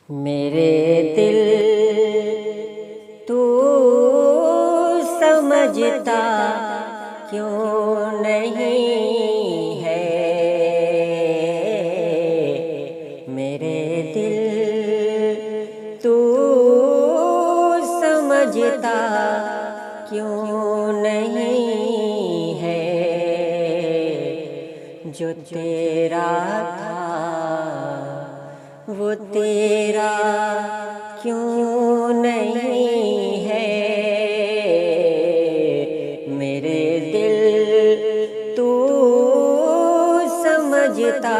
मेरे दिल तू समझता क्यों नहीं है। मेरे दिल तू समझता क्यों नहीं है। जो तेरा था वो तेरा क्यों नहीं है। मेरे दिल तू समझता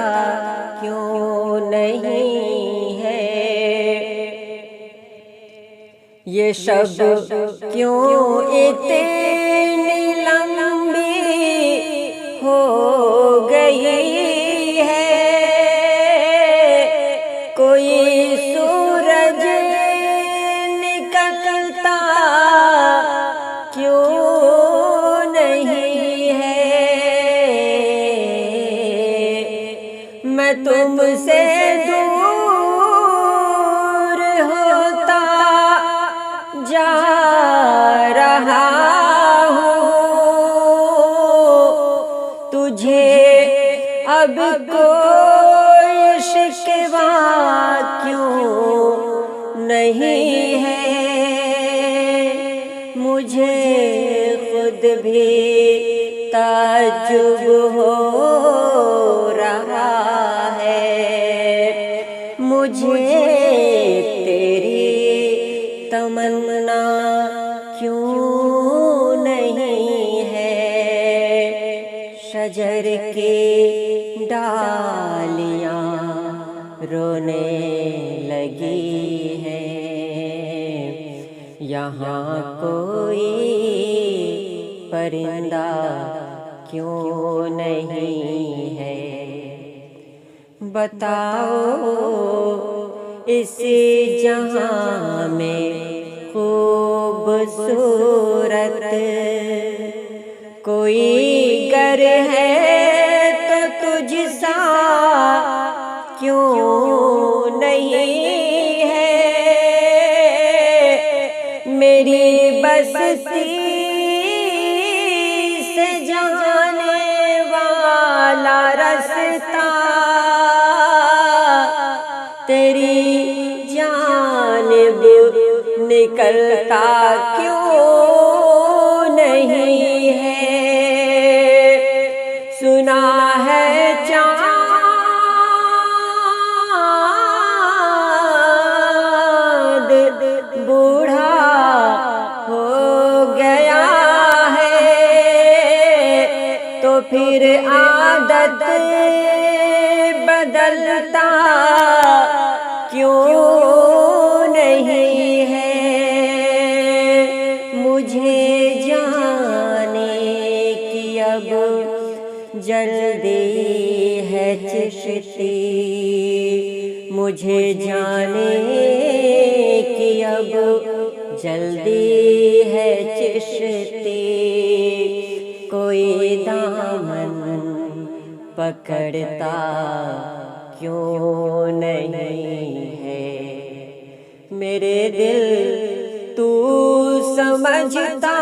क्यों नहीं है। ये शब क्यों इतनी लंबी हो गई है। कोई सूरज निकलता क्यों नहीं है। मैं तुमसे दूर होता जा रहा हूँ। तुझे अब कोई शिकवा क्यों नहीं है। मुझे खुद भी ताज्जुब हो रहा है। मुझे तेरी तमन्ना क्यों नहीं है। शजर की डालियां रोने लगी है। यहाँ कोई परिंदा क्यों नहीं है। बताओ इस जहां में खूबसूरत कोई गर है तो तुझसा क्यों नहीं है। मेरी बस्ती से जाने वाला रास्ता तेरी जानिब निकलता क्यों नहीं है। सुना है चाँद बूढ़ा हो गया है। तो फिर आदत बदलता क्यों नहीं है। मुझे जाने की अब जल्दी है चिश्ती। मुझे जाने की अब जल्दी है चिश्ती। कोई दामन पकड़ता क्यों नहीं है। मेरे दिल तू समझता